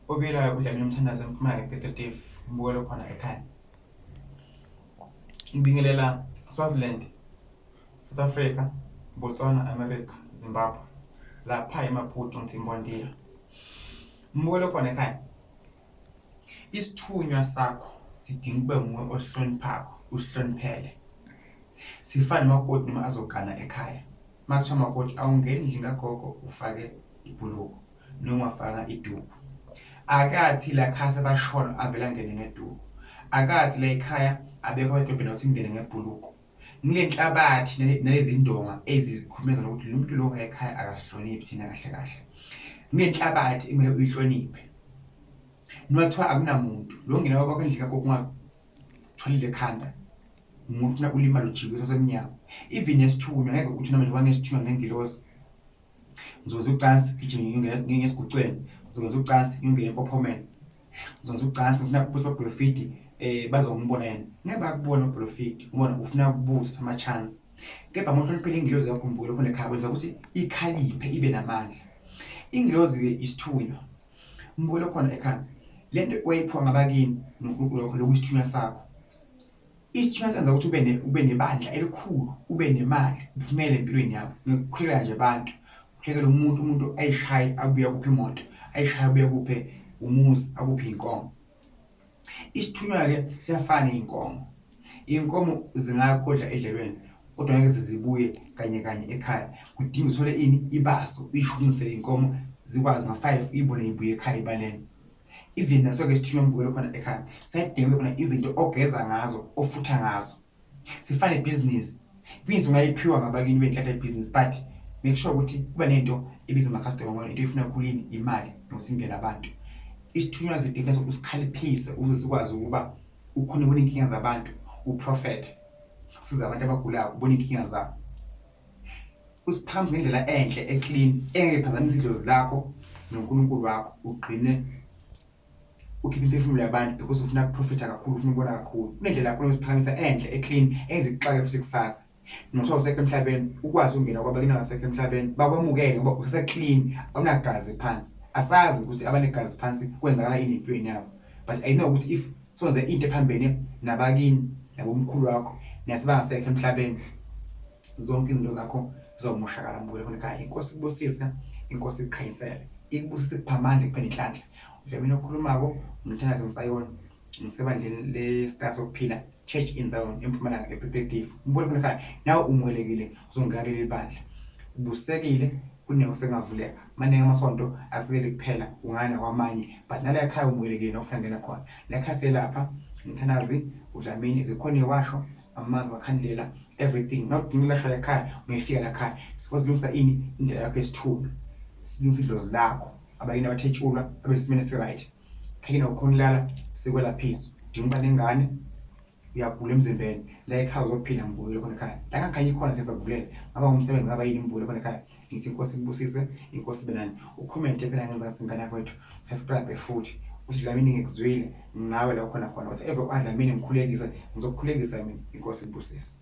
obuyelayo uDlamini Mthandazo eMpumalanga Piet Retief mbukelo khona ekhaya. Ngibingelela Swaziland, South Africa, Botswana, America, Zimbabwe, lapha eMaputo Ntsimbondiya. Mbukelo khona ekhaya. Isithunywa sakho sidinga ube nguwe osihloniphako, usihloniphele. Sifane nomakoti noma azogana ekhaya. Makusho makoti awungeni endlini kagogo ufake ibhuluko noma ufaka iduku. Akathi la khasa bashona avela ngene ngeduku. Akathi la ekhaya abekho edobheni ukuthi ngene ngebhuluko. Nilenhlabathi nalezi ndonga ezizikhumeza ukuthi lo muntu lo ekhaya akasihloniphi thina kahle kahle. Nilenhlabathi emele uyihloniphe. Noma kuthiwa akunamuntu lo ngena kwakho endlini kagogo ungathwalile ekhanda. Umuntu ufuna ulimala ujikwe sosemnyama. Even nesithunywa ngeke uthi noma nje wangesithunywa nengilosi. Ngizokwenza ucansi gijima ngingesigucweni. Ngizokwenza ucansi ngingene empophomeni. Ngizokwenza ucansi ngifuna ukuthi baprofit bazongibona yena. Ngeke bakubona uprofit ubona ufuna ukubuza ama chance. Kepha ngohloniphela ingilosi yakho mbukelo khona ekhaya kwenza ukuthi ikhaliphe ibe namandla. Ingilosi ke isithunywa. Mbukelo khona ekhaya. Lento oyiphiwa ngabakini noNkulunkulu wakho lokusithunywa sakho. Isithunywa senza ukuthi ube nebandla elikhulu, ube nemali, uphumele empilweni yakho. Ngikukhulekela nje abantu. Ukhulekela umuntu ayishaye abuya kuphi imoto, ayishaye abuya kuphi umuzi, akuphi inkomo. Isithunywa ke siyafana neinkomo. Inkomo zingakodla edlelweni kodwa ngeke zizibuye kanye ekhaya. Kudinga uthole ibaso uyishunqisele inkomo zikwazi nga5 ibone ibuye ekhaya ibaleni. Even naso ke isithunywa mbukelo khona ekhaya. Sayidinga khona izinto ogeza ngazo, ofutha ngazo. Sifane business. Business ungayiphiwa ngabakini benhlahla business but make sure ukuthi kuba nento ebiza ama customer ngoba into ifuna kulini imali nokuthi ingene abantu. Isithunywa sidinga ukuthi usikhaliphise ukuze sikwazi ukuba ukhona ubona inkinga zabantu, uprofit. Usiza abantu abagulayo ubona inkinga zabo. Usiphamisa ngendlela enhle eclean engeke iphazamisa idlozi lakho noNkulunkulu wakho ugcine ukhipha imphefumulo yabantu because ufuna ukuprofita kakhulu, ufuna ukubona kakhulu. Kunendlela yakho yosiphamisa enhle eclean enze ixake futhi kusasa. Noma usekho emhlabeni ukwazi ukungena kwabakini abasekho emhlabeni bakwamukele ngoba useclean awunagazi phansi. Asazi ukuthi abanegazi phansi kwenzakala yini empilweni yabo. But I know ukuthi if sonze into ephambene nabakini nabomkhulu wakho nasibangasekho emhlabeni zonke izinto zakho zizomoshakala mbukelo khona ekhaya. Inkosi ikubusisa, inkosi ikukhanyisele, ikubusise kuphamandla kuphela inhlanhla. Udlamini okhulumako Mthandazo Nsayoni ngisebandleni le-Star Sokuphila Church in Zion eMpumalanga Piet Retief. Mbukelo khona ekhaya nawe umukelekile uzongalela ibandla. Ubusekile kunewusengavuleka. Maningi amasonto asikele kuphela ungana kwamanye but nala ekhaya umukelekile nofuna ngena khona. La ekhaya selapha Mthandazi uDlamini zikhona iwasho amanzi makhandlela everything. Not ngilashaya ekhaya uyafika la ekhaya. Sikwazilungisa indlela yakho yesithunywa. Silungisa idlozi lakho. Abakini abathetshulwa abesimene siright. Khayina ukhonilala sikwelaphisa. Dinga nengane uyagula emzimbeni. La ekhaya uzophila mbukelo khona ekhaya. La ngakhanya ikhona siyavulela. Ngaba umsebenzi ngaba yini mbukelo khona ekhaya. Ngithi inkosi ibusise, inkosi benani. Ucomment phela ngenza singana kwethu. Subscribe futhi. Uthi Dlamini ngikuzwile nawe la khona whatever uDlamini ngikhulekisa ngizokukhulekisa mina inkosi ibusise.